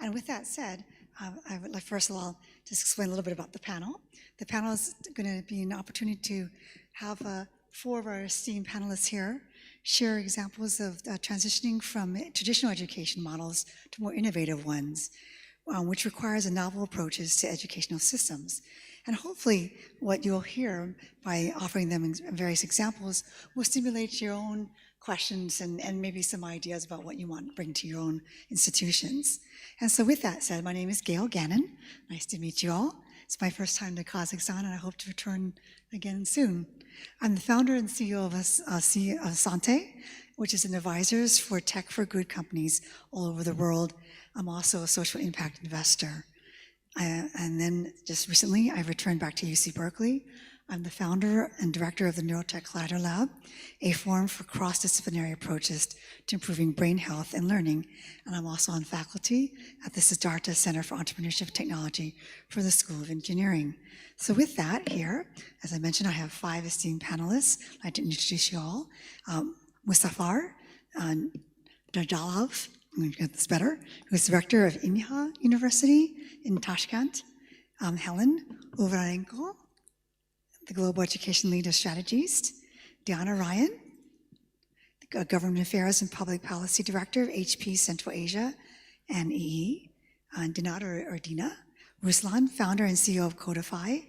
And with that said, I would like, first of all, just explain a little bit about the panel. The panel is going to be an opportunity to have 4 of our esteemed panelists here share examples of transitioning from traditional education models to more innovative ones, which requires novel approaches to educational systems. And hopefully what you'll hear by offering them various examples will stimulate your own questions and maybe some ideas about what you want to bring to your own institutions. And so with that said, my name is Gail Gannon. Nice to meet you all. It's my first time to Kazakhstan, and I hope to return again soon. I'm the founder and CEO of Ensanté, which is an advisors for tech for good companies all over the world. I'm also a social impact investor. And then just recently, I returned back to UC Berkeley. I'm the founder and director of the Neurotech Collider Lab, a forum for cross-disciplinary approaches to improving brain health and learning. And I'm also on faculty at the Siddhartha Center for Entrepreneurship Technology for the School of Engineering. So with that here, as I mentioned, I have 5 esteemed panelists. I'd like to introduce you all. Muzaffar, Djalalov, I'm going to get this better, who's the rector of Inha University in Tashkent. Helen, Uvarenko, the Global Education Lead of StrategEast. Dinara, the Government Affairs and Public Policy Director of HP Central Asia and EE. Dinara or Dina. Ruslan, founder and CEO of CODIFY.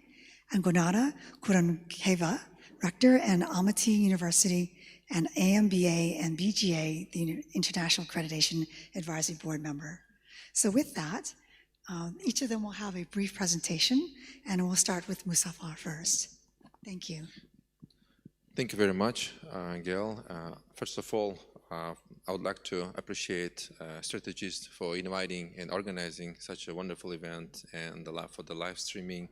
And Gulnara Kurenkeyeva, rector and Almaty University and AMBA and BGA, the International Accreditation Advisory Board member. So with that, each of them will have a brief presentation, and we'll start with Muzaffar first. Thank you. Thank you very much, Gail. First of all, I would like to appreciate StrategEast for inviting and organizing such a wonderful event, and for the live streaming.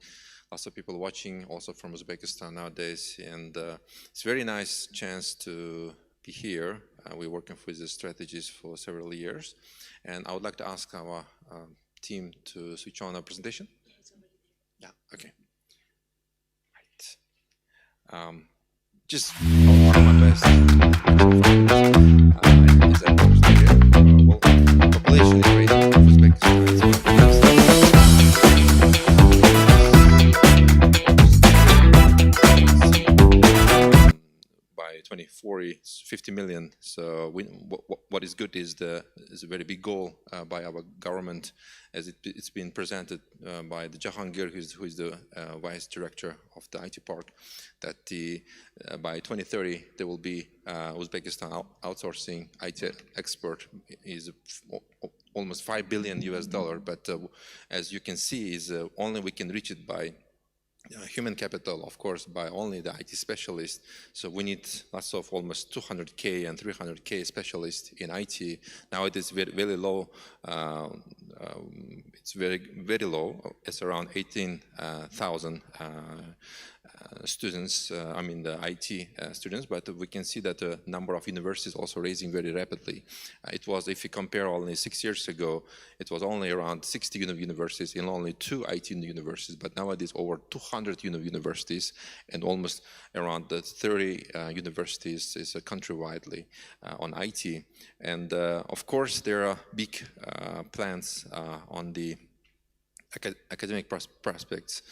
Lots of people watching, also from Uzbekistan nowadays, and it's a very nice chance to be here. We're working with the StrategEast for several years, and I would like to ask our team to switch on our presentation. Yeah, okay. Right. Just I'll try my best. Population is raising in Uzbekistan. By 2040, it's 50 million. So what is good is a very big goal by our government, as it's been presented by the Jahangir, who is the vice director of the IT park, that by 2030 there will be Uzbekistan outsourcing IT export is almost $5 billion US. But as you can see, is only we can reach it by human capital, of course, by only the IT specialists. So we need lots of almost 200K and 300K specialists in IT. Now it is very low. It's very low. It's around 18,000 students, I mean the IT students, but we can see that the number of universities also raising very rapidly. It was, if you compare only 6 years ago, it was only around 60 universities and only 2 IT universities, but nowadays over 200 universities and almost around 30 universities is countrywidely on IT. And of course there are big plans on the academic prospects.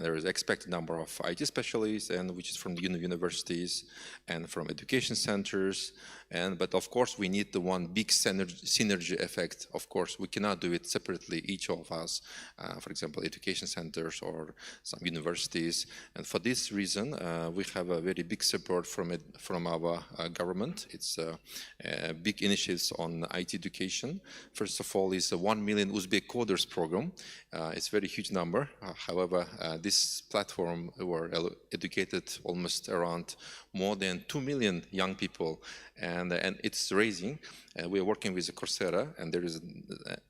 There is expected number of IT specialists, and which is from the universities and from education centers. But of course we need the one big synergy effect. Of course we cannot do it separately, each of us, for example education centers or some universities. And for this reason we have a very big support from our government. It's big initiatives on IT education. First of all is a 1 million Uzbek coders program. It's a very huge number. However, this platform were educated almost around more than 2 million young people, and it's raising. We are working with the Coursera, and there is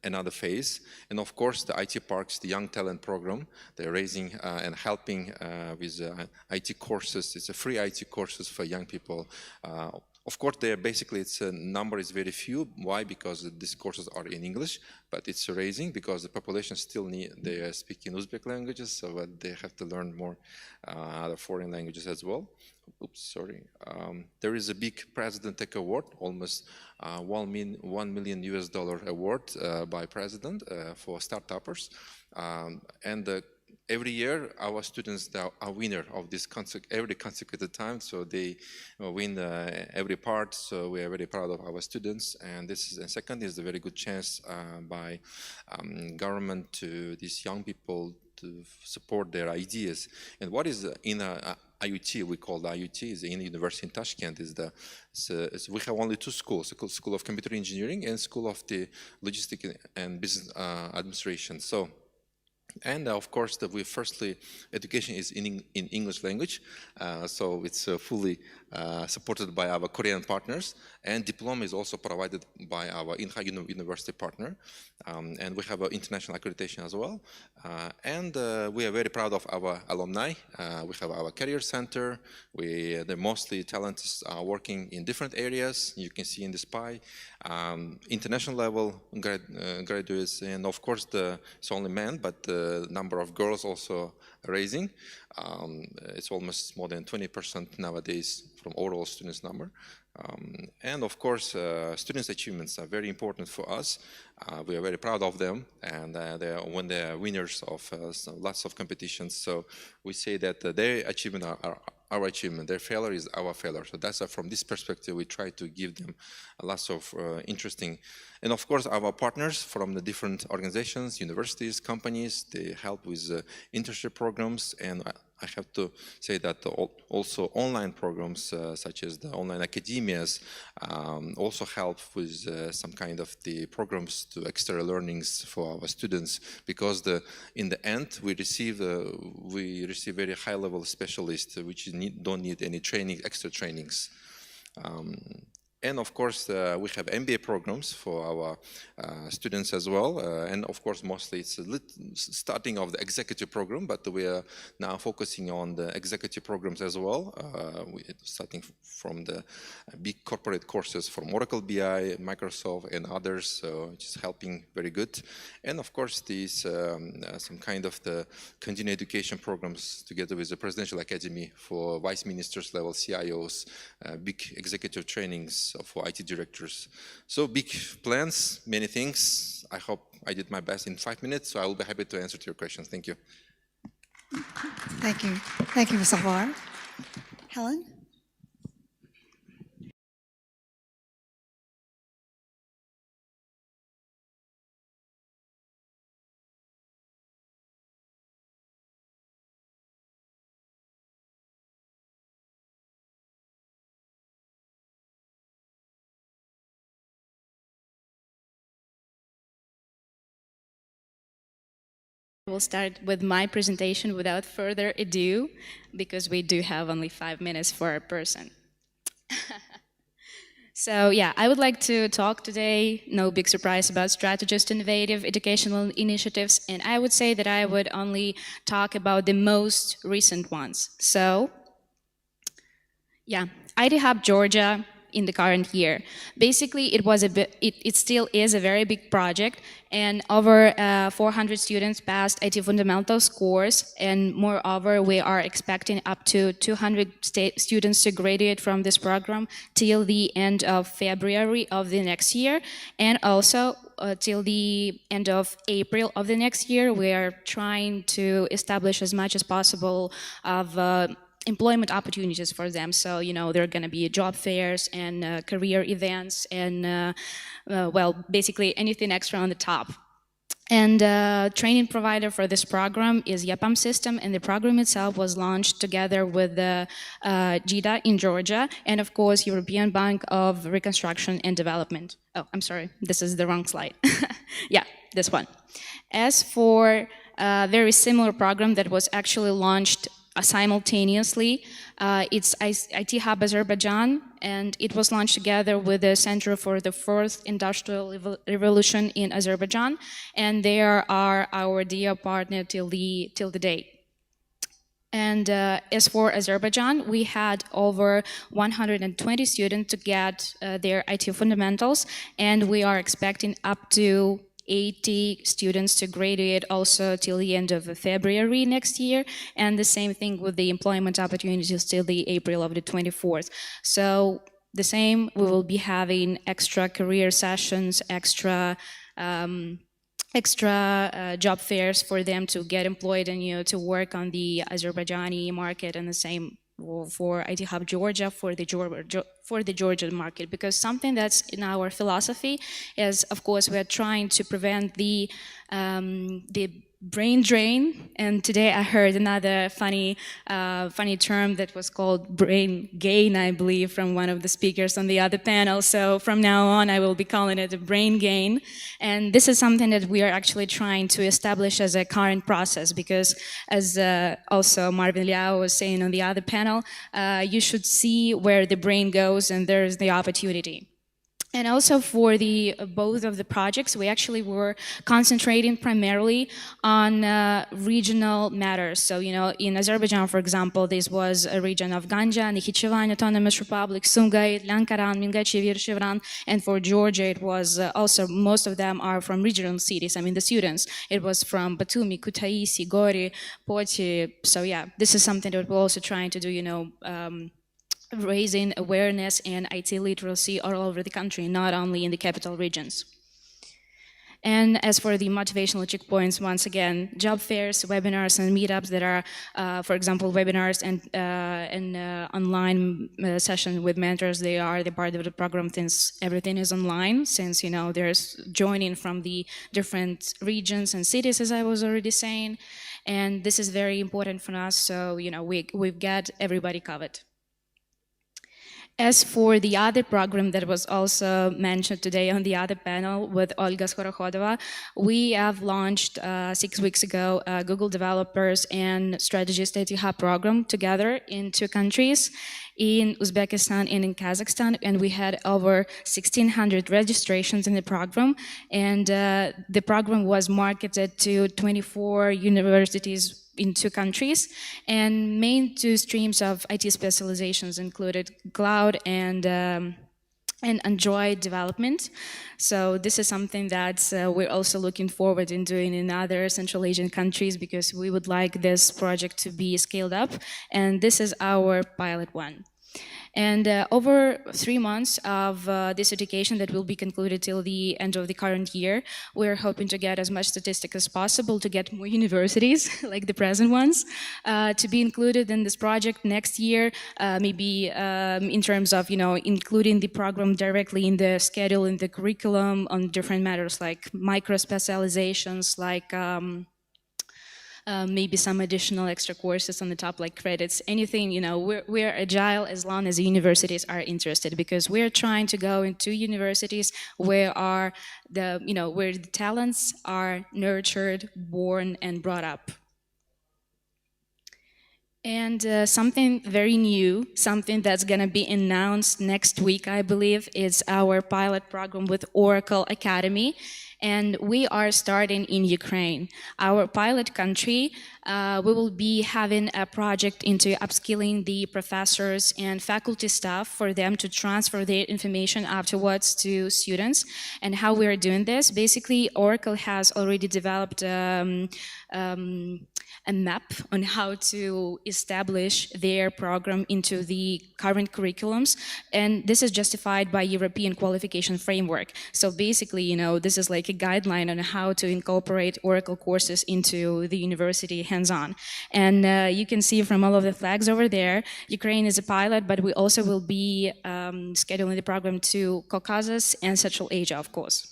another phase. And of course, the IT Parks, the Young Talent Program, they're raising and helping with IT courses. It's a free IT courses for young people. Of course, basically its number is very few. Why? Because these courses are in English, but it's rising because the population still they are speaking Uzbek languages, so they have to learn more other foreign languages as well. Oops, sorry. There is a big President Tech Award, almost $1 million US award by President for startuppers, and every year, our students are winner of this every consecutive time, so they win every part. So we are very proud of our students. And this is, and second, is a very good chance by government to these young people to support their ideas. And what is in IUT? We call the IUT is in the University in Tashkent. We have only two schools: School of Computer Engineering and School of the Logistics and Business Administration. So. And of course, firstly, education is in English language, so it's fully supported by our Korean partners, and diploma is also provided by our Inha university partner, and we have an international accreditation as well. And we are very proud of our alumni. We have our career center. The mostly talented are working in different areas. You can see in this pie, international level graduates, and of course, it's only men, but the number of girls also rising. It's almost more than 20% nowadays from overall students number. And of course, students' achievements are very important for us. We are very proud of them, and when they are winners of lots of competitions. So we say that their achievement are our achievement, their failure is our failure. So that's from this perspective, we try to give them lots of interesting, and of course our partners from the different organizations, universities, companies, they help with internship programs, and I have to say that also online programs such as the online academias also help with some kind of the programs to extra learnings for our students, because in the end we receive very high level specialists which don't need any training, extra trainings. And of course, we have MBA programs for our students as well. And of course, mostly it's starting of the executive program, but we are now focusing on the executive programs as well. Starting from the big corporate courses from Oracle BI, Microsoft, and others, so just helping very good. And of course, these some kind of the continuing education programs together with the Presidential Academy for vice ministers level, CIOs, big executive trainings for IT directors. So big plans, many things. I hope I did my best in 5 minutes, so I will be happy to answer to your questions. Thank you. Thank you. Thank you, Muzaffar. Helen? We'll start with my presentation without further ado, because we do have only 5 minutes for a person. So yeah, I would like to talk today, no big surprise, about StrategEast innovative educational initiatives, and I would say that I would only talk about the most recent ones. So yeah, IT Hub Georgia in the current year. Basically, it still is a very big project, and over 400 students passed IT fundamentals course, and moreover, we are expecting up to 200 students to graduate from this program till the end of February of the next year, and also till the end of April of the next year, we are trying to establish as much as possible of employment opportunities for them. So, you know, there are going to be job fairs and career events and, well, basically anything extra on the top. And training provider for this program is Yapam System, and the program itself was launched together with the JIDA in Georgia, and of course, European Bank of Reconstruction and Development. Oh, I'm sorry, this is the wrong slide. Yeah, this one. As for a very similar program that was actually launched simultaneously, it's IT Hub Azerbaijan, and it was launched together with the Center for the Fourth Industrial Revolution in Azerbaijan, and they are our dear partner till the date. And as for Azerbaijan, we had over 120 students to get their IT fundamentals, and we are expecting up to 80 students to graduate also till the end of February next year, and the same thing with the employment opportunities till the April of the 24th. So the same, we will be having extra career sessions, extra job fairs for them to get employed and to work on the Azerbaijani market, and the same for IT Hub Georgia for the Georgian market, because something that's in our philosophy is, of course, we're trying to prevent the brain drain. And today I heard another funny term that was called brain gain, I believe, from one of the speakers on the other panel. So from now on, I will be calling it a brain gain. And this is something that we are actually trying to establish as a current process, because as also Marvin Liao was saying on the other panel, you should see where the brain goes, and there's the opportunity. And also for both of the projects, we actually were concentrating primarily on regional matters. So, in Azerbaijan, for example, this was a region of Ganja, Nakhichevan Autonomous Republic, Sumgay, Lankaran, Mingachev, Shevran, and for Georgia, it was also, most of them are from regional cities. I mean, the students, it was from Batumi, Kutaisi, Gori, Poti. So yeah, this is something that we're also trying to do, raising awareness and IT literacy all over the country, not only in the capital regions. And as for the motivational checkpoints, once again, job fairs, webinars, and meetups that are, for example, webinars and online session with mentors. They're part of the program since everything is online, since there's joining from the different regions and cities, as I was already saying, and this is very important for us. So we've got everybody covered. As for the other program that was also mentioned today on the other panel with Olga Skorohodova, we have launched 6 weeks ago a Google Developers and StrategEast IT Hub program together in 2 countries, in Uzbekistan and in Kazakhstan, and we had over 1,600 registrations in the program, and the program was marketed to 24 universities in 2 countries, and main 2 streams of IT specializations included cloud and Android development. So this is something that we're also looking forward in doing in other Central Asian countries, because we would like this project to be scaled up, and this is our pilot one. And over 3 months of this education that will be concluded till the end of the current year, we're hoping to get as much statistics as possible to get more universities, like the present ones, to be included in this project next year, maybe in terms of, including the program directly in the schedule, in the curriculum, on different matters like micro-specializations, like maybe some additional extra courses on the top, like credits, anything, we're agile as long as the universities are interested, because we're trying to go into universities where where the talents are nurtured, born, and brought up. And something very new, something that's going to be announced next week, I believe, is our pilot program with Oracle Academy. And we are starting in Ukraine. Our pilot country, we will be having a project into upskilling the professors and faculty staff for them to transfer their information afterwards to students. And how we are doing this, basically, Oracle has already developed a map on how to establish their program into the current curriculums, and this is justified by European qualification framework. So basically, this is like a guideline on how to incorporate Oracle courses into the university hands-on. And you can see from all of the flags over there, Ukraine is a pilot, but we also will be scheduling the program to Caucasus and Central Asia, of course.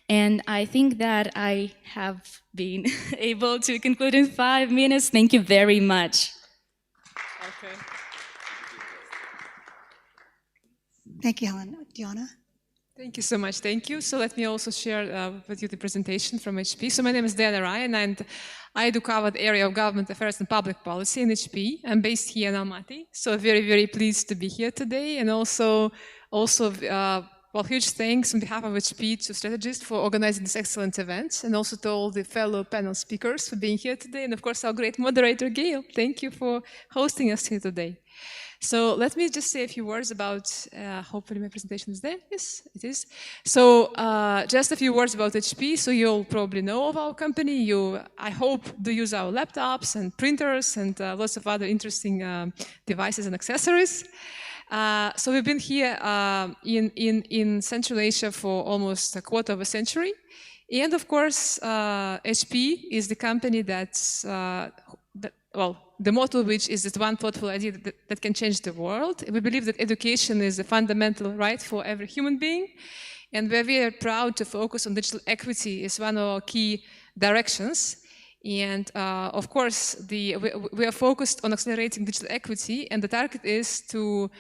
And I think that I have been able to conclude in 5 minutes. Thank you very much. Okay. Thank you, Helen. Diana? Thank you so much. Thank you. So let me also share with you the presentation from HP. So my name is Dinara, and I do cover the area of government affairs and public policy in HP. I'm based here in Almaty. So very, very pleased to be here today, and also well, huge thanks on behalf of HP to StrategEast for organizing this excellent event, and also to all the fellow panel speakers for being here today, and of course our great moderator, Gail. Thank you for hosting us here today. So let me just say a few words about, hopefully my presentation is there. Yes, it is. So just a few words about HP. So you'll probably know of our company. You, I hope, do use our laptops and printers and lots of other interesting devices and accessories. So we've been here in Central Asia for almost a quarter of a century. And of course, HP is the company that's, well, the motto of which is that one thoughtful idea that can change the world. We believe that education is a fundamental right for every human being. And we're very proud to focus on digital equity as one of our key directions. And of course, we are focused on accelerating digital equity, and the target is to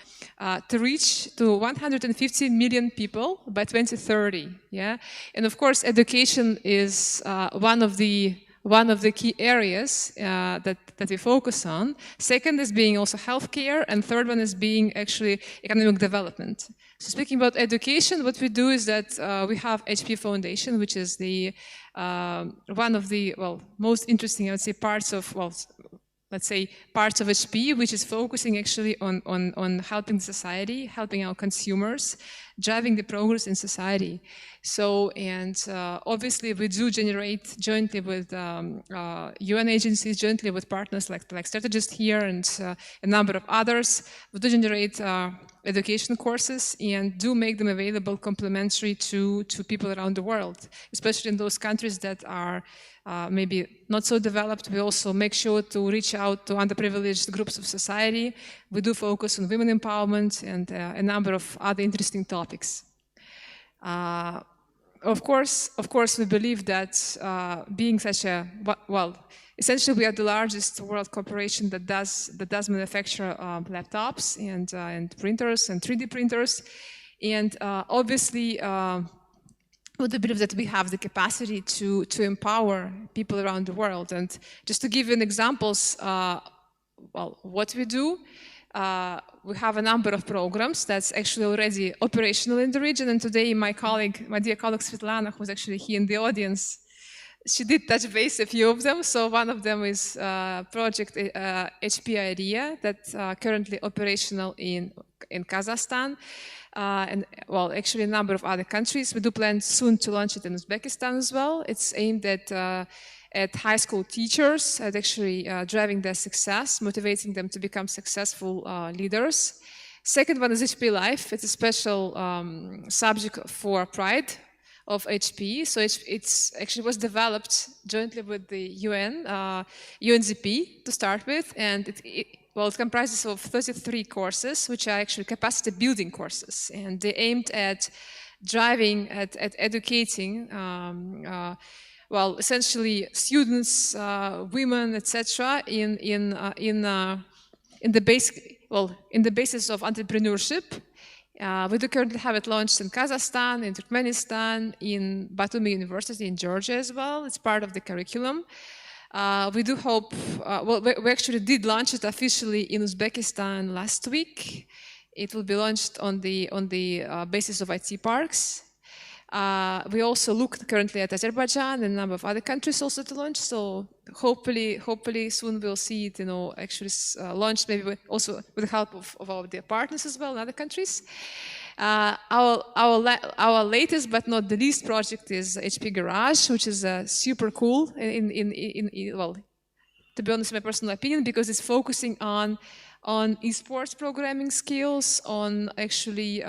reach to 150 million people by 2030. Yeah, and of course, education is one of the key areas that we focus on. Second is being also healthcare, and third one is being actually economic development. So speaking about education, what we do is that we have HP Foundation, which is the one of the most interesting, I would say, parts of parts of HP, which is focusing actually on helping society, helping our consumers, driving the progress in society. So, and obviously we do generate jointly with UN agencies, jointly with partners like StrategEast here and a number of others, we do generate education courses and do make them available complementary to people around the world, especially in those countries that are maybe not so developed. We also make sure to reach out to underprivileged groups of society. We do focus on women empowerment and a number of other interesting topics. Of course, we believe that being such a, essentially we are the largest world corporation that does manufacture laptops and printers and 3D printers. And obviously, we do believe that we have the capacity to empower people around the world. And just to give you an examples, what we do, we have a number of programs that's actually already operational in the region. And today my dear colleague Svetlana, who's actually here in the audience, she did touch base a few of them. So one of them is project HP IDEA that's currently operational in Kazakhstan. And actually a number of other countries. We do plan soon to launch it in Uzbekistan as well. It's aimed at high school teachers, at actually driving their success, motivating them to become successful leaders. Second one is HP Life. It's a special subject for Pride of HP. So it's actually was developed jointly with the UN, UNZP to start with, and it comprises of 33 courses, which are actually capacity building courses, and they're aimed at driving, at educating, essentially students, women, etc., in the basis of entrepreneurship. We do currently have it launched in Kazakhstan, in Turkmenistan, in Batumi University in Georgia as well. It's part of the curriculum. We do hope, we actually did launch it officially in Uzbekistan last week. It will be launched on the basis of IT parks. We also look currently at Azerbaijan and a number of other countries also to launch. So hopefully soon we'll see it, actually launched, maybe also with the help of our dear partners as well in other countries. Our latest but not the least project is HP Garage, which is super cool to be honest, in my personal opinion, because it's focusing on esports programming skills, on actually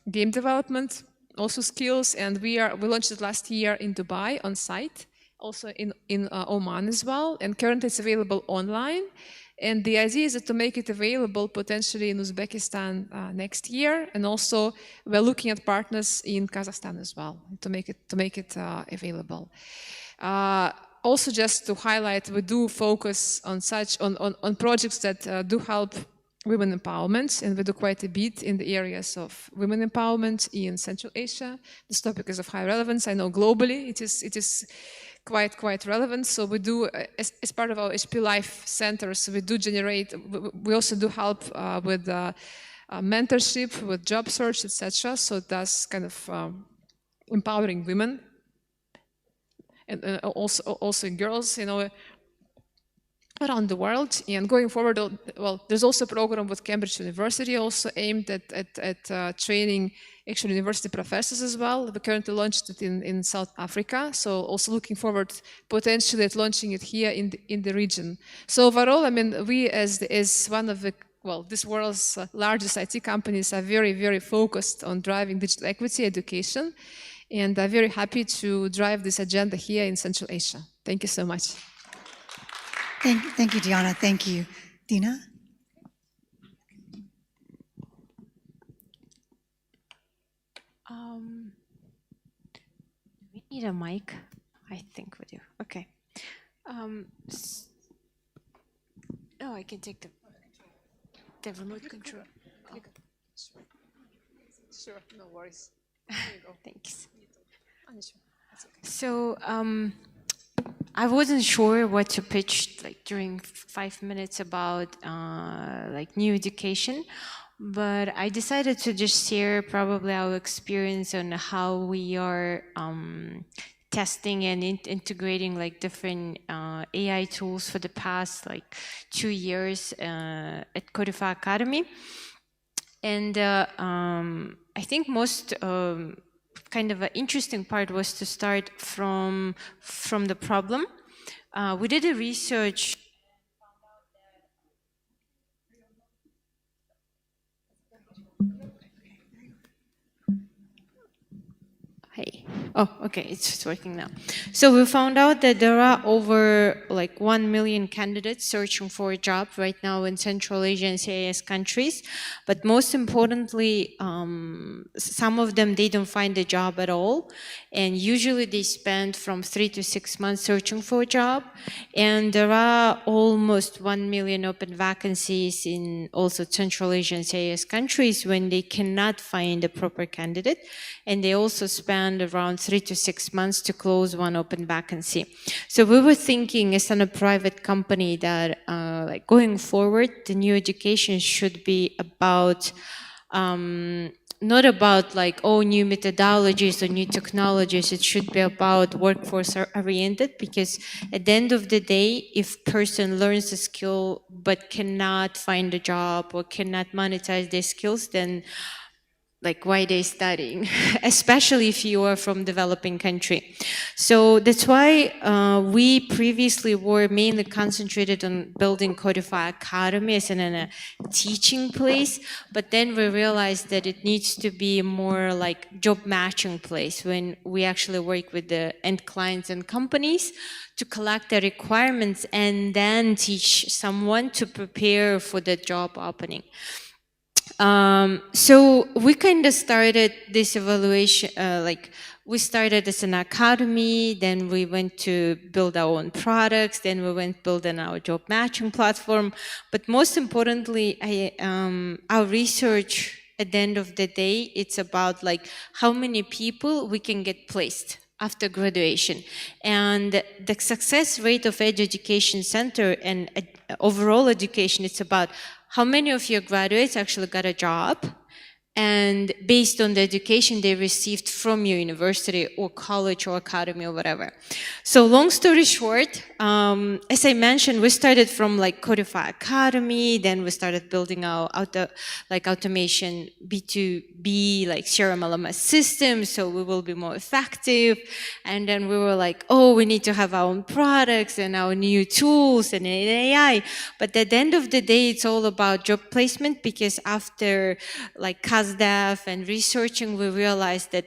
game development also skills, and we launched it last year in Dubai on site, also in Oman as well, and currently it's available online. And the idea is to make it available potentially in Uzbekistan next year, and also we're looking at partners in Kazakhstan as well to make it available. Also, just to highlight, we do focus on on projects that do help women empowerment, and we do quite a bit in the areas of women empowerment in Central Asia. This topic is of high relevance. I know globally it is quite relevant. So we do, as part of our HP Life centers, we do generate, we also do help with mentorship with job search, etc. So that's kind of empowering women and also girls, you know, around the world. And going forward, well, there's also a program with Cambridge University also aimed at training actual university professors as well. We currently launched it in South Africa, so also looking forward potentially at launching it here in the region. So overall, I mean, we as one of the, well, this world's largest IT companies are very, very focused on driving digital equity education, and I'm very happy to drive this agenda here in Central Asia. Thank you so much. Thank you, Diana. Thank you. Dina? We need a mic. I think we do. Okay. Oh, I can take the remote control. Sure, no worries. There you go. Thanks. Okay. So I wasn't sure what to pitch like during 5 minutes about like new education, but I decided to just share probably our experience on how we are testing and integrating like different AI tools for the past like 2 years at CODIFY Academy. And I think most kind of an interesting part was to start from the problem. We did a research. Hey. Oh, okay, it's working now. So we found out that there are over like 1 million candidates searching for a job right now in Central Asia and CIS countries. But most importantly, some of them, they don't find a job at all. And usually they spend from 3 to 6 months searching for a job. And there are almost 1 million open vacancies in also Central Asia and CIS countries when they cannot find a proper candidate. And they also spend around 3 to 6 months to close one open vacancy. So we were thinking as a private company that like going forward, the new education should be about not about like, oh, new methodologies or new technologies. It should be about workforce oriented, because at the end of the day, if person learns a skill but cannot find a job or cannot monetize their skills, then like why they studying, especially if you are from developing country. So that's why we previously were mainly concentrated on building CODIFY Academy as in a teaching place, but then we realized that it needs to be more like job matching place when we actually work with the end clients and companies to collect the requirements and then teach someone to prepare for the job opening. So we kind of started this evaluation, like we started as an academy, then we went to build our own products, then we went building our job matching platform. But most importantly, our research at the end of the day, it's about like how many people we can get placed after graduation. And the success rate of education center and overall education, it's about how many of your graduates actually got a job, and based on the education they received from your university or college or academy or whatever. So long story short, as I mentioned, we started from like CODIFY Academy, then we started building our automation B2B, like CRM LMS systems, so we will be more effective. And then we were like, oh, we need to have our own products and our new tools and AI. But at the end of the day, it's all about job placement, because after like CASDEF and researching, we realized that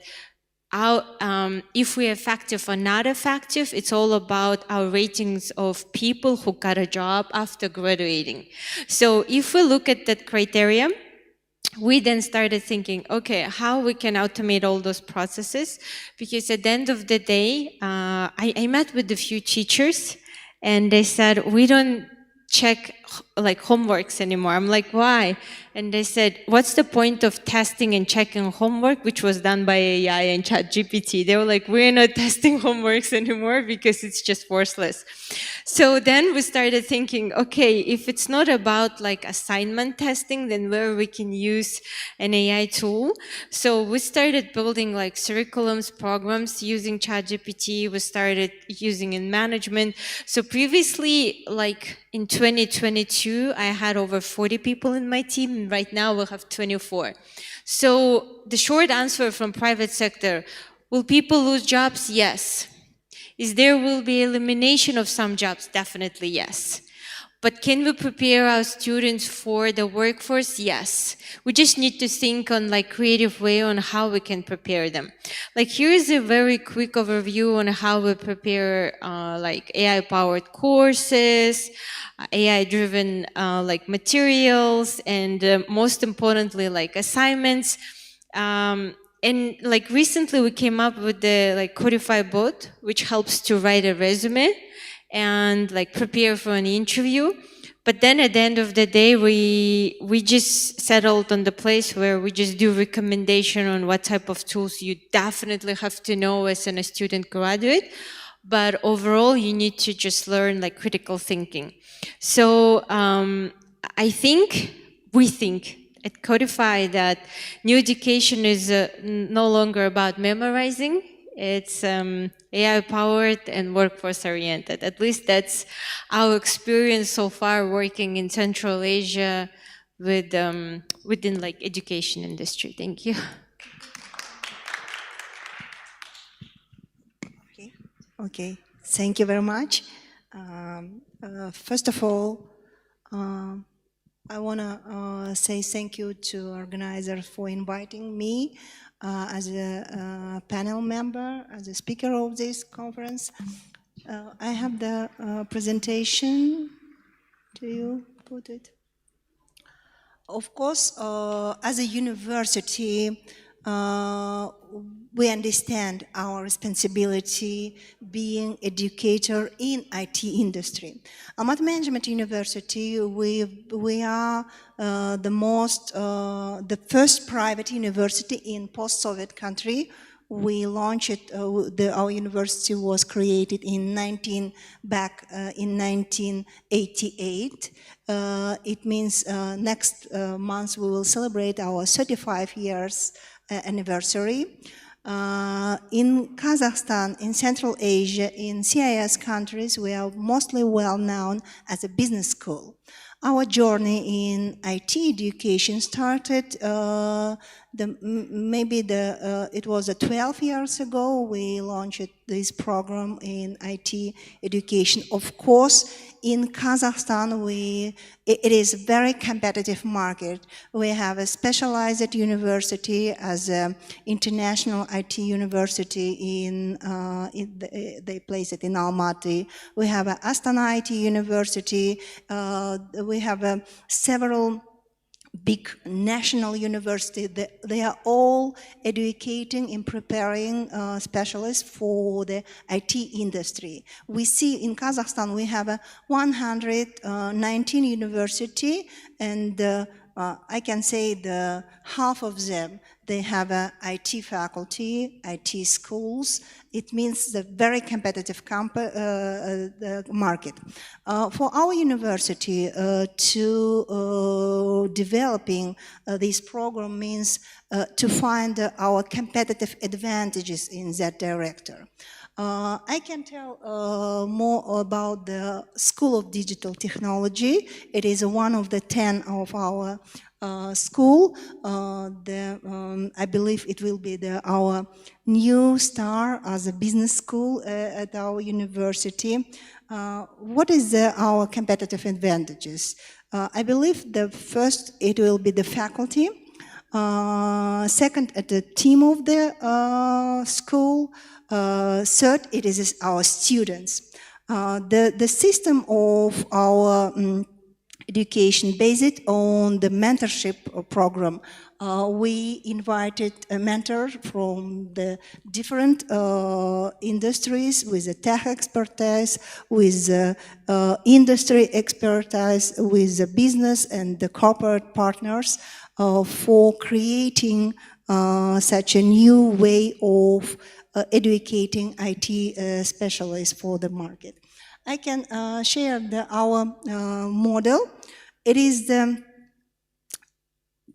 if we're effective or not effective, it's all about our ratings of people who got a job after graduating. So if we look at that criteria, we then started thinking, okay, how we can automate all those processes? Because at the end of the day, I met with a few teachers and they said, we don't check like homeworks anymore. I'm like, why? And they said, what's the point of testing and checking homework, which was done by AI and ChatGPT? They were like, we're not testing homeworks anymore because it's just worthless. So then we started thinking, okay, if it's not about like assignment testing, then where we can use an AI tool. So we started building like curriculums, programs using ChatGPT. We started using in management. So previously, like in 2022, I had over 40 people in my team. Right now we have 24. So the short answer from private sector, will people lose jobs? Yes. Is there will be elimination of some jobs? Definitely yes. But can we prepare our students for the workforce? Yes. We just need to think on like creative way on how we can prepare them. Like here is a very quick overview on how we prepare like AI-powered courses, AI-driven like materials, and most importantly like assignments. And like recently we came up with the like CODIFY bot, which helps to write a resume and like prepare for an interview. But then at the end of the day, we just settled on the place where we just do recommendation on what type of tools you definitely have to know as a student graduate. But overall, you need to just learn like critical thinking. So we think at CODIFY that new education is no longer about memorizing. It's AI-powered and workforce-oriented. At least that's our experience so far working in Central Asia with, within like education industry. Thank you. Okay. Thank you very much. First of all, I want to say thank you to organizers for inviting me as a panel member, as a speaker of this conference. I have the presentation. Do you put it? Of course, as a university, we understand our responsibility being educator in IT industry. Almaty Management University, we are the first private university in post-Soviet country. We launched it, our university was created in 1988. It means next month we will celebrate our 35 years anniversary. In Kazakhstan, in Central Asia, in CIS countries, we are mostly well known as a business school. Our journey in IT education started it was 12 years ago. We launched this program in IT education. Of course, in Kazakhstan, it is a very competitive market. We have a specialized university as an international IT university they place it in Almaty. We have an Astana IT university. We have several big national universities. They are all educating and preparing specialists for the IT industry. We see in Kazakhstan we have 119 universities, and I can say half of them, they have a IT faculty, IT schools. It means the very competitive market. For our university to developing this program means to find our competitive advantages in that director. I can tell more about the School of Digital Technology. It is one of the 10 of our school. I believe it will be our new star as a business school at our university. What is our competitive advantages? I believe the first, it will be the faculty. Second, at the team of the school. Third, it is our students. The system of our education based on the mentorship program. We invited a mentor from the different industries with the tech expertise, with industry expertise, with the business and the corporate partners for creating such a new way of educating IT specialists for the market. I can share our model. It is the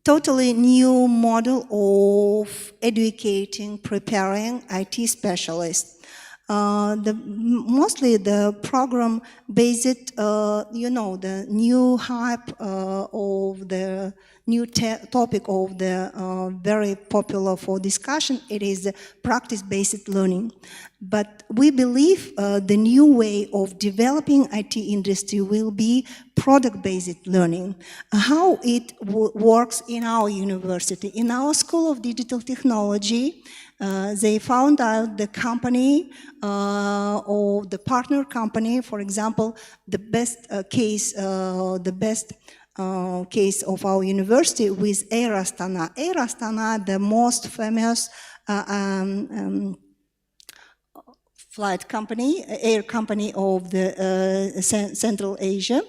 totally new model of educating, preparing IT specialists. Mostly the program based, the new hype of the new topic of the very popular for discussion. It is practice-based learning. But we believe the new way of developing IT industry will be product-based learning. How it works in our university. In our School of Digital Technology, they found out the company or the partner company, for example, the best case of our university with Air Astana. Air Astana, the most famous flight company, air company of the Central Asia.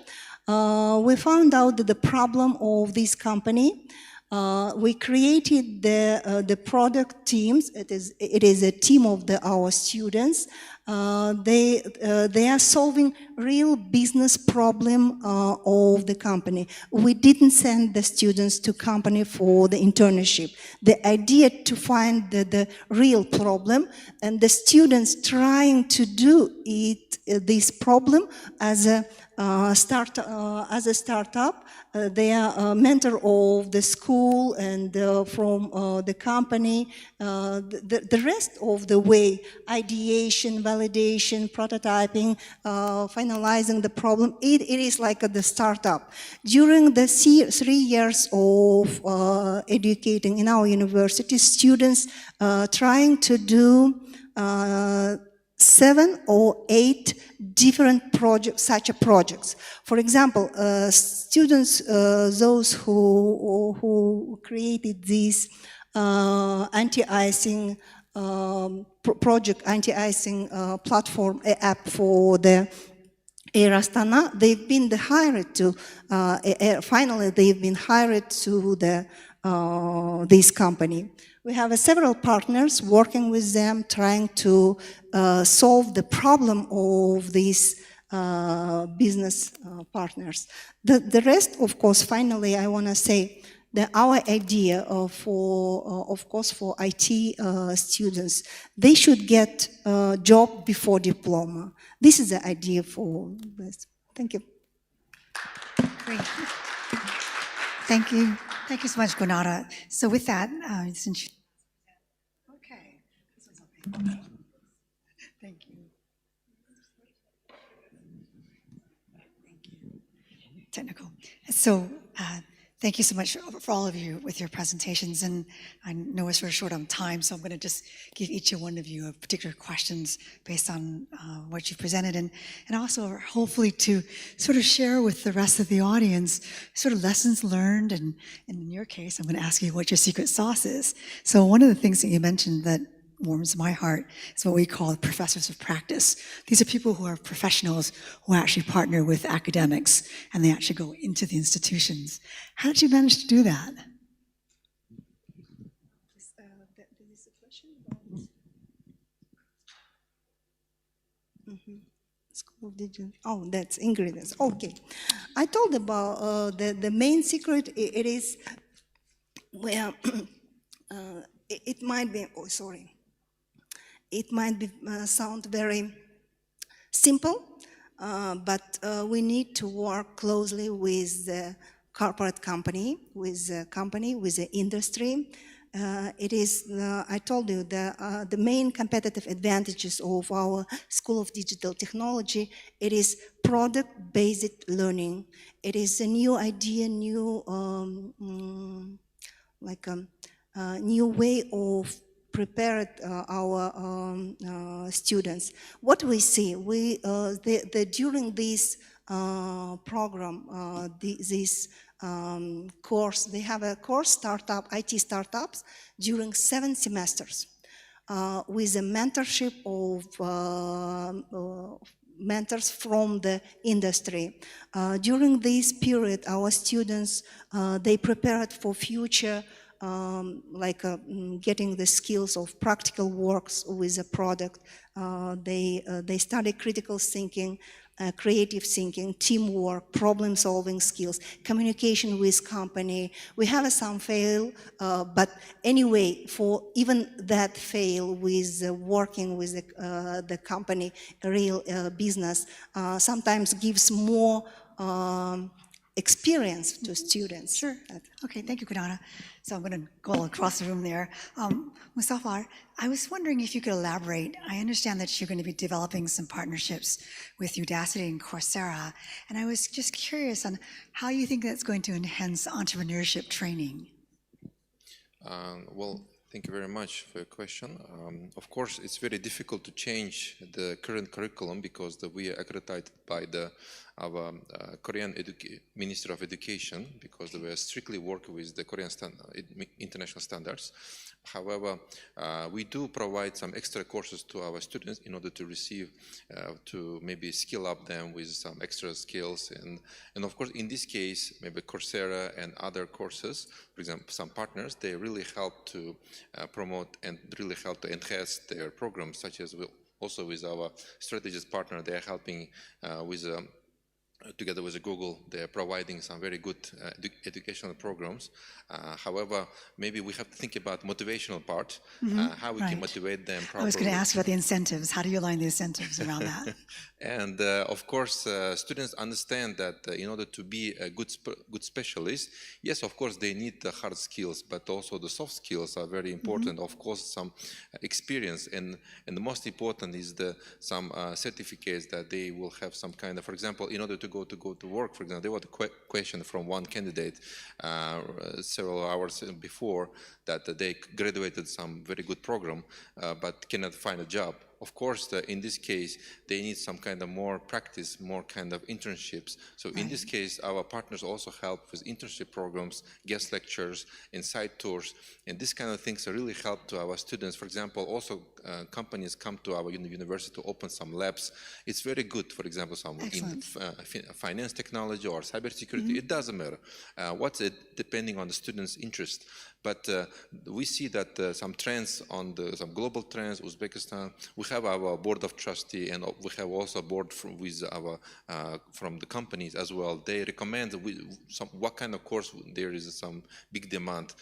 We found out that the problem of this company. We created the product teams. It is a team of our students. They are solving real business problem of the company. We didn't send the students to company for the internship. The idea to find the real problem, and the students trying to do this problem as a startup. They are a mentor of the school and from the company. The rest of the way, ideation, validation, prototyping, finalizing the problem, it is like the startup. During the 3 years of educating in our university, students trying to do 7 or 8 different such projects. For example, students, those who created this anti-icing project, anti-icing platform app for the Air Astana, they've been hired to. Finally, they've been hired to this company. We have several partners working with them, trying to solve the problem of these business partners. The rest, of course, finally, I want to say that our idea of course, for IT students, they should get a job before diploma. This is the idea for this. Thank you. Great. Thank you. Thank you so much, Gulnara. So with that, since you... Okay. Thank you. Thank you. Technical. So thank you so much for all of you with your presentations. And I know it's very short on time, so I'm going to just give each one of you a particular questions based on what you've presented, and also hopefully to sort of share with the rest of the audience sort of lessons learned. And in your case, I'm going to ask you what your secret sauce is. So one of the things that you mentioned that warms my heart is what we call professors of practice. These are people who are professionals who actually partner with academics, and they actually go into the institutions. How did you manage to do that? School of Digital. Oh, that's ingredients. Okay. I told about the main secret. It is, well, it might be, oh, sorry. It might be, sound very simple, but we need to work closely with the corporate company, with the industry. It is, I told you, the main competitive advantages of our School of Digital Technology. It is product-based learning. It is a new idea, new new way of prepared our students. What we see, during this program, this course, they have a course startup, IT startups, during 7 semesters with a mentorship of mentors from the industry. During this period, our students, they prepared for future getting the skills of practical works with a product. They study critical thinking, creative thinking, teamwork, problem-solving skills, communication with company. We have some fail, but anyway, for even that fail with working with the company, real business, sometimes gives more experience to students. Sure. Okay, thank you, Gulnara. So I'm going to go across the room there. Muzaffar, I was wondering if you could elaborate. I understand that you're going to be developing some partnerships with Udacity and Coursera, and I was just curious on how you think that's going to enhance entrepreneurship training. Well, thank you very much for your question. Of course, it's very difficult to change the current curriculum because we are accredited by our Korean Ministry of Education, because they were strictly working with the Korean international standards. However, we do provide some extra courses to our students in order to receive, to maybe skill up them with some extra skills. And of course, in this case, maybe Coursera and other courses, for example, some partners, they really help to promote and really help to enhance their programs, such as also with our StrategEast partner, they are helping with together with Google, they are providing some very good educational programs. However, maybe we have to think about motivational part, how we can motivate them properly. I was going to ask about the incentives. How do you align the incentives around that? And of course, students understand that in order to be a good specialist, yes, of course, they need the hard skills, but also the soft skills are very important. Of course, some experience, and the most important is some certificates that they will have some kind of, for example, in order to go to work, for example, there was a question from one candidate several hours before that they graduated some very good program, but cannot find a job. Of course, in this case, they need some kind of more practice, more kind of internships. So in this case, our partners also help with internship programs, guest lectures, inside tours, and this kind of things really help to our students. For example, also companies come to our university to open some labs. It's very good, for example, some in finance technology or cybersecurity. It doesn't matter. What's it depending on the student's interest. But we see that some trends on some global trends, Uzbekistan, we have our board of trustee, and we have also a board from the companies as well. They recommend what kind of course there is some big demand,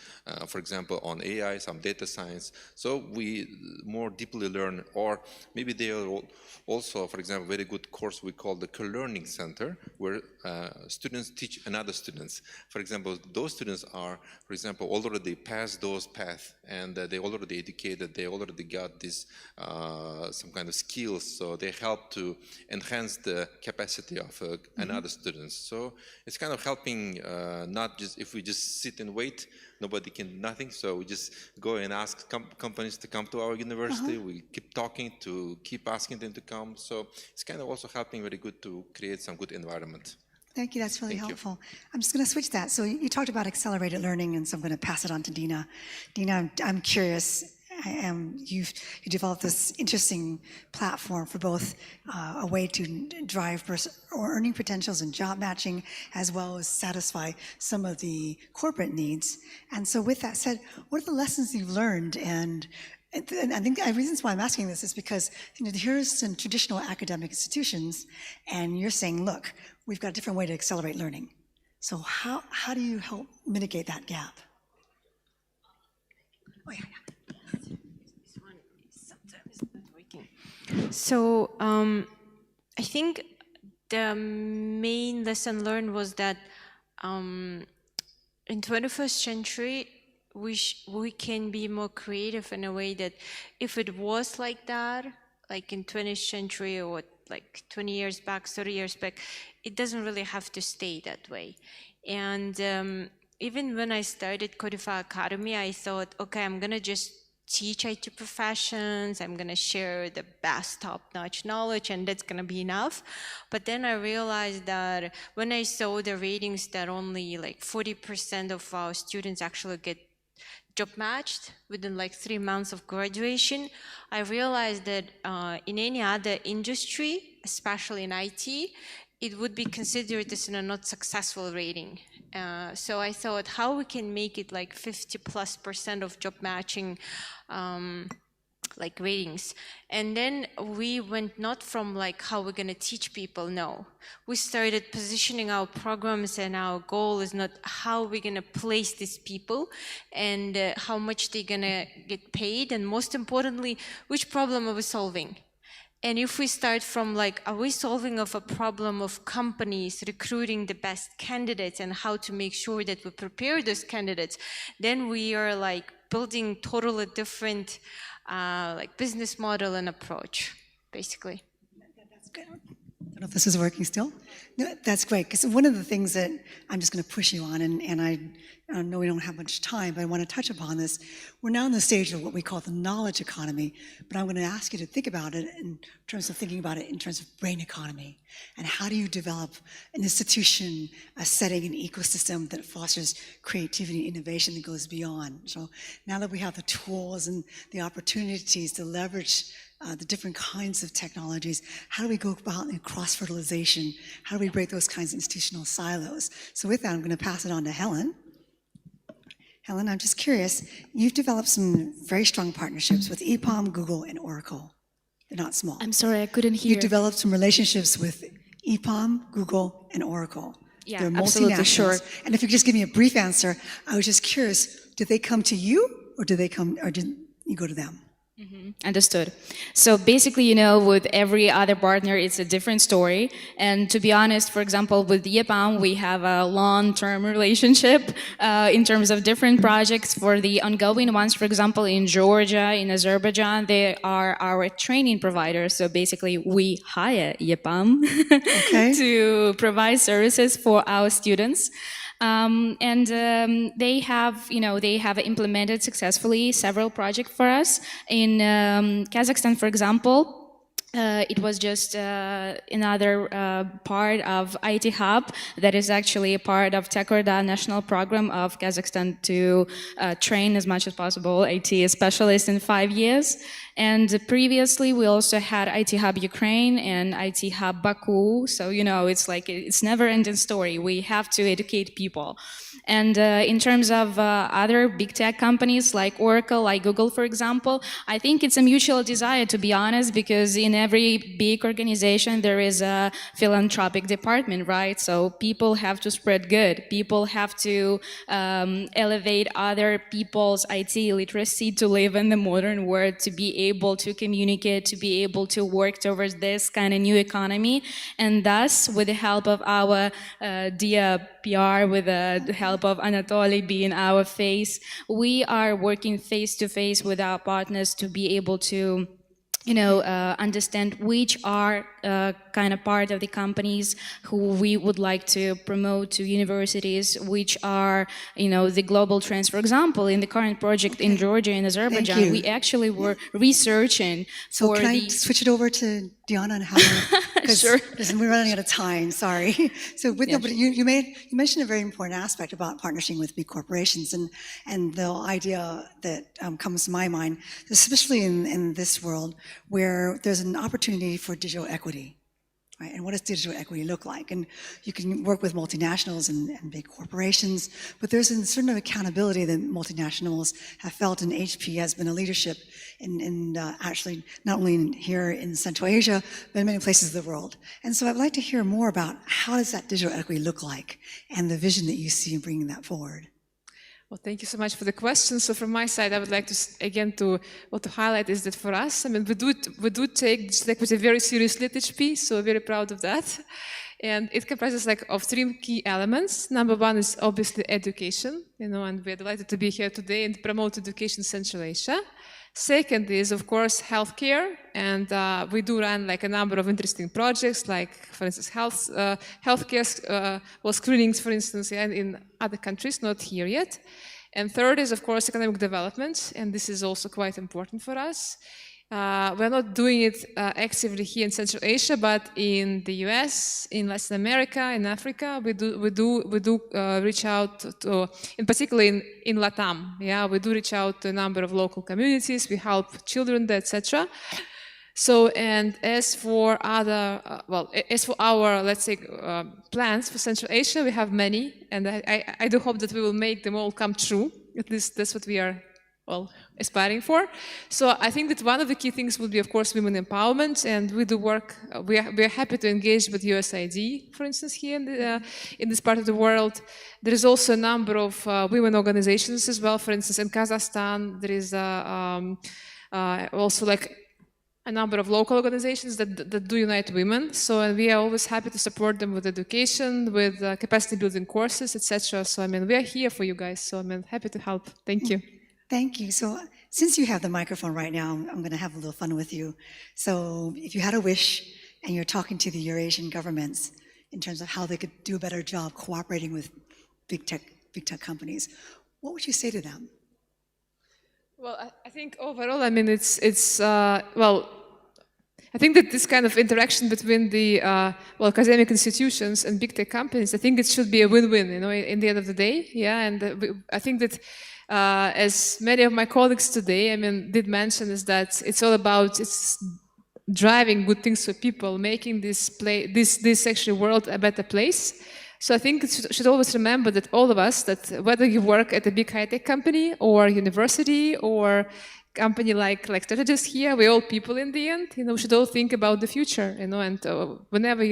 for example, on AI, some data science. So we more deeply learn, or maybe they are also, for example, very good course we call the co-learning center, where students teach another students. For example, those students are, for example, already passed those paths, and they already educated, they already got this some kind of skills, so they help to enhance the capacity of another students. So it's kind of helping, not just if we just sit and wait, nobody can do nothing, so we just go and ask companies to come to our university, we keep talking to keep asking them to come, so it's kind of also helping very good to create some good environment. Thank you, that's really helpful. I'm just going to switch that. So you talked about accelerated learning, and so I'm going to pass it on to Dina. Dina, I'm curious, you developed this interesting platform for both a way to drive earning potentials and job matching, as well as satisfy some of the corporate needs. And so with that said, what are the lessons you've learned? And I think the reasons why I'm asking this is because here's some traditional academic institutions, and you're saying, look, we've got a different way to accelerate learning. So how do you help mitigate that gap? Oh, yeah. This one is sometimes not working. So I think the main lesson learned was that in 21st century, we can be more creative in a way that if it was like that, like in 20th century or like 20 years back, 30 years back, it doesn't really have to stay that way. And even when I started CODIFY Academy, I thought, okay, I'm gonna just teach IT professions, I'm gonna share the best top-notch knowledge, and that's gonna be enough. But then I realized that when I saw the ratings that only like 40% of our students actually get job matched within like 3 months of graduation, I realized that in any other industry, especially in IT, it would be considered as a not successful rating. So I thought how we can make it like 50+% of job matching like ratings. And then we went not from like how we're going to teach people, no. We started positioning our programs, and our goal is not how we're going to place these people and how much they're going to get paid, and most importantly, which problem are we solving? And if we start from like, are we solving of a problem of companies recruiting the best candidates and how to make sure that we prepare those candidates, then we are like building totally different like business model and approach, basically. That's good. I don't know if this is working still. No, that's great, because one of the things that I'm just going to push you on, and I know we don't have much time, but I want to touch upon this. We're now in the stage of what we call the knowledge economy, but I'm going to ask you to think about it in terms of thinking about it in terms of brain economy. And how do you develop an institution, a setting, an ecosystem that fosters creativity and innovation that goes beyond? So now that we have the tools and the opportunities to leverage the different kinds of technologies, how do we go about in cross-fertilization? How do we break those kinds of institutional silos? So with that, I'm going to pass it on to Helen. Helen, I'm just curious, you've developed some very strong partnerships with EPAM, Google, and Oracle. They're not small. I'm sorry, I couldn't hear. You've developed some relationships with EPAM, Google, and Oracle. Yeah, They're absolutely, multinationals. sure. And if you could just give me a brief answer, I was just curious, did they come to you, or did you go to them? Understood. So basically, you know, with every other partner, it's a different story. And to be honest, for example, with YEPAM, we have a long-term relationship in terms of different projects. For the ongoing ones, for example, in Georgia, in Azerbaijan, they are our training providers. So basically, we hire YEPAM to provide services for our students. They have implemented successfully several projects for us. In Kazakhstan, for example, it was just another part of IT Hub that is actually a part of Tekorda national program of Kazakhstan to train as much as possible IT specialists in 5 years. And previously, we also had IT Hub Ukraine and IT Hub Baku. So, you know, it's like, it's never-ending story. We have to educate people. And in terms of other big tech companies like Oracle, like Google, for example, I think it's a mutual desire, to be honest, because in every big organization, there is a philanthropic department, right? So people have to spread good. People have to elevate other people's IT literacy to live in the modern world, to be able to communicate, to be able to work towards this kind of new economy. And thus, with the help of our dear PR, with the help of Anatoly being our face, we are working face-to-face with our partners to be able to understand which are kind of part of the companies who we would like to promote to universities, which are, the global trends. For example, in the current project in Georgia and Azerbaijan, we actually were researching so can I switch it over to Diana and Helen? Sure. Listen, we're running out of time, sorry. So but you mentioned a very important aspect about partnering with big corporations, and the idea that comes to my mind, especially in this world, where there's an opportunity for digital equity, right? And what does digital equity look like? And you can work with multinationals and big corporations, but there's a certain accountability that multinationals have felt, and HP has been a leadership in actually not only here in Central Asia, but in many places of the world. And so I'd like to hear more about how does that digital equity look like, and the vision that you see in bringing that forward. Well, thank you so much for the question. So from my side, I would like to, again, to highlight is that for us, we do take digital equity very seriously at HP, so we're very proud of that. And it comprises of 3 key elements. Number 1 is obviously education, and we're delighted to be here today and promote education in Central Asia. Second is, of course, healthcare, and we do run a number of interesting projects, like, for instance, healthcare screenings, for instance, in other countries, not here yet. And third is, of course, economic development, and this is also quite important for us. We're not doing it actively here in Central Asia, but in the US, in Latin America, in Africa, we do reach out to, in particular in LATAM. Yeah, we do reach out to a number of local communities. We help children, etc. So, and as for other, as for our, let's say, plans for Central Asia, we have many, and I do hope that we will make them all come true. At least that's what we are, aspiring for. So I think that one of the key things would be, of course, women empowerment, and we do work, we are happy to engage with USAID, for instance, here in this part of the world. There is also a number of women organizations as well. For instance, in Kazakhstan, there is also like a number of local organizations that do unite women. So we are always happy to support them with education, with capacity building courses, etc. So I mean, we are here for you guys. So I mean, happy to help. Thank you. Thank you. So since you have the microphone right now, I'm going to have a little fun with you. So if you had a wish and you're talking to the Eurasian governments in terms of how they could do a better job cooperating with big tech companies, what would you say to them? Well, I think overall, I mean, I think that this kind of interaction between the academic institutions and big tech companies, I think it should be a win-win, in the end of the day. Yeah, and I think that as many of my colleagues today, I mean, did mention is that it's all about driving good things for people, making this actually world a better place. So I think it should always remember that all of us, that whether you work at a big high-tech company or university or company like StrategEast here, we're all people in the end. We should all think about the future. And whenever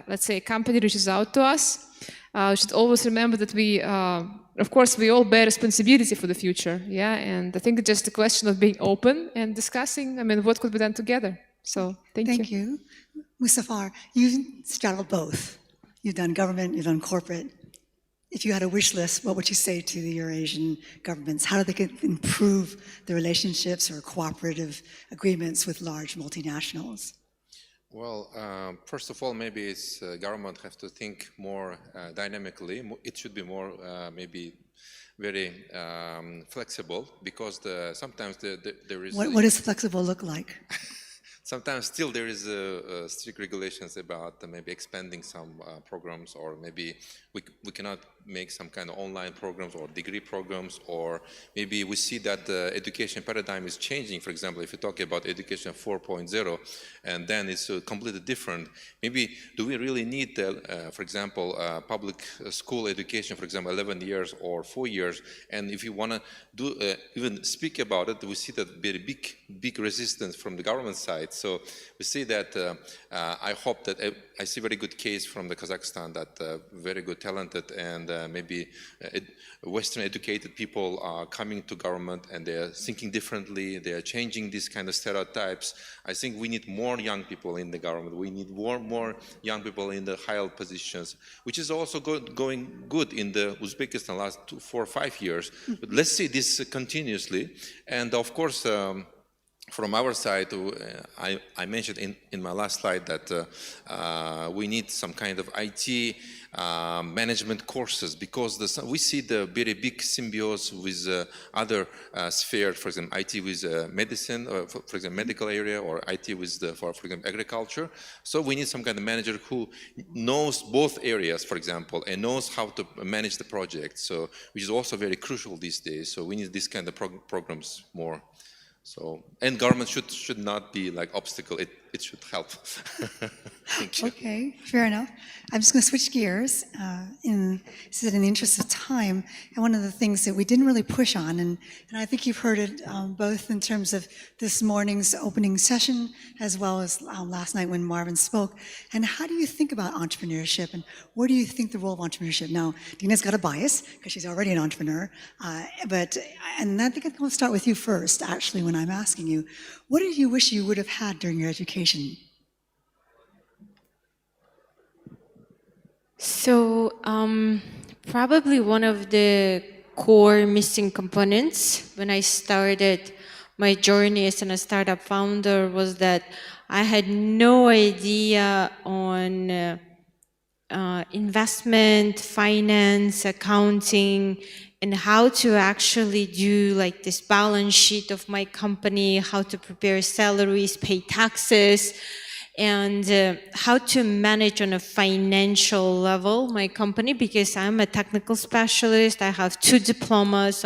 let's say a company reaches out to us, we should always remember that we, of course, we all bear responsibility for the future. Yeah, and I think it's just a question of being open and discussing. I mean, what could be done together. So thank you. Muzaffar, you've straddled both. You've done government, you've done corporate. If you had a wish list, what would you say to the Eurasian governments? How do they improve the relationships or cooperative agreements with large multinationals? Well, first of all, maybe it's government have to think more dynamically. It should be more maybe very flexible, because sometimes there is... What does flexible look like? Sometimes still there is strict regulations about maybe expanding some programs, or maybe we cannot make some kind of online programs or degree programs, or maybe we see that the education paradigm is changing. For example, if you talk about education 4.0, and then it's completely different. Maybe do we really need, for example, public school education, for example, 11 years or 4 years? And if you want to do even speak about it, we see that very big resistance from the government side. So we see that I hope that I see very good case from the Kazakhstan, that very good, talented, and maybe Western educated people are coming to government, and they are thinking differently. They are changing these kind of stereotypes. I think we need more young people in the government. We need more young people in the higher positions, which is also going good in the Uzbekistan last 4 or 5 years. But let's see this continuously. And of course, from our side, I mentioned in my last slide that we need some kind of IT management courses, because we see the very big symbiosis with other spheres, for example, IT with medicine, for example, medical area, or IT with, for example, agriculture. So we need some kind of manager who knows both areas, for example, and knows how to manage the project, so which is also very crucial these days. So we need this kind of programs more. So, and government should not be like obstacle, it should help. Thank you. Okay, fair enough. I'm just going to switch gears in the interest of time. And one of the things that we didn't really push on, and I think you've heard it both in terms of this morning's opening session as well as last night when Marvin spoke. And how do you think about entrepreneurship, and where do you think the role of entrepreneurship? Now, Dina's got a bias because she's already an entrepreneur, and I think I'm going to start with you first, actually, when I'm asking you, what did you wish you would have had during your education? So probably one of the core missing components when I started my journey as a startup founder was that I had no idea on investment, finance, accounting, and how to actually do like this balance sheet of my company, how to prepare salaries, pay taxes. and how to manage on a financial level my company, because I'm a technical specialist. I have 2 diplomas.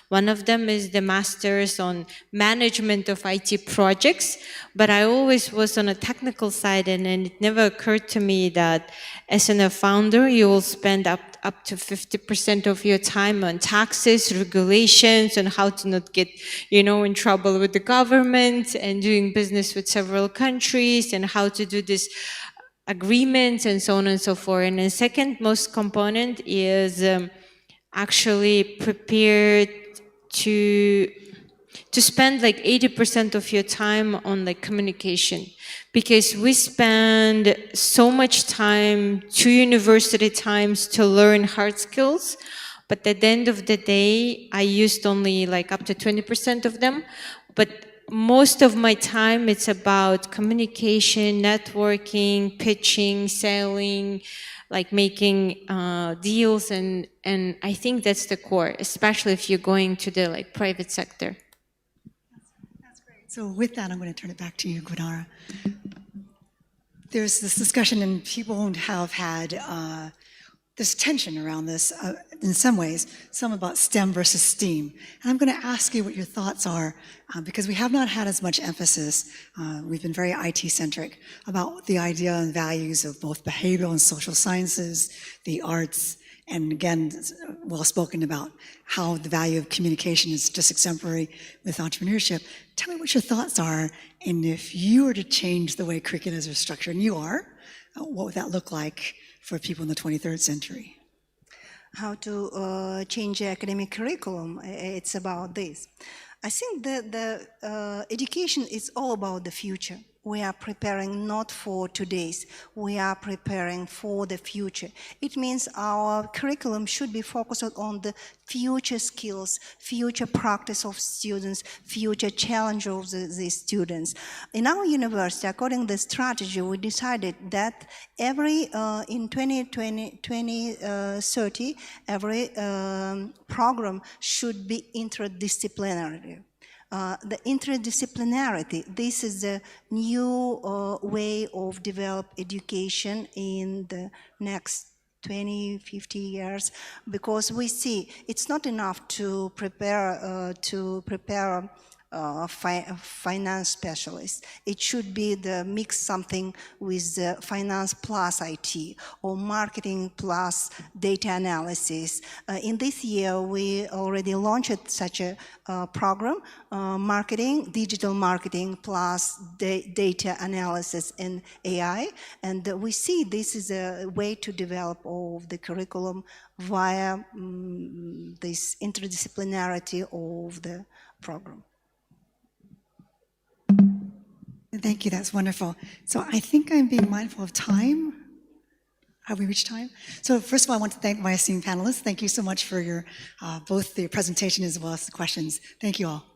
One of them is the master's on management of IT projects, but I always was on a technical side, and it never occurred to me that as a founder, you will spend up to 50% of your time on taxes, regulations, and how to not get, in trouble with the government, and doing business with several countries, and how to do this agreements, and so on and so forth. And the second most component is actually prepared to spend like 80% of your time on like communication, because we spend so much time, 2 university times, to learn hard skills, but at the end of the day, I used only like up to 20% of them. But most of my time, it's about communication, networking, pitching, selling, like making deals, and I think that's the core, especially if you're going to the like private sector. That's great. So with that, I'm going to turn it back to you, Gulnara. There's this discussion, and people have had this tension around this in some ways, some about STEM versus STEAM. And I'm going to ask you what your thoughts are, because we have not had as much emphasis, we've been very IT-centric, about the idea and values of both behavioral and social sciences, the arts, and again, well spoken about how the value of communication is just exemplary with entrepreneurship. Tell me what your thoughts are, and if you were to change the way curriculums are structured, and you are, what would that look like for people in the 23rd century? How to change the academic curriculum, it's about this. I think that the education is all about the future. We are preparing not for today's, we are preparing for the future. It means our curriculum should be focused on the future skills, future practice of students, future challenge of the students. In our university, according to the strategy, we decided that in 2030, every program should be interdisciplinary. The interdisciplinarity, this is a new way of develop education in the next 20, 50 years, because we see it's not enough to prepare finance specialists. It should be the mix something with finance plus IT, or marketing plus data analysis. In this year, we already launched such a program, digital marketing plus data analysis and AI. And we see this is a way to develop all of the curriculum via this interdisciplinarity of the program. Thank you, that's wonderful. So I think I'm being mindful of time. Have we reached time? So first of all, I want to thank my esteemed panelists. Thank you so much for your both the presentation as well as the questions. Thank you all.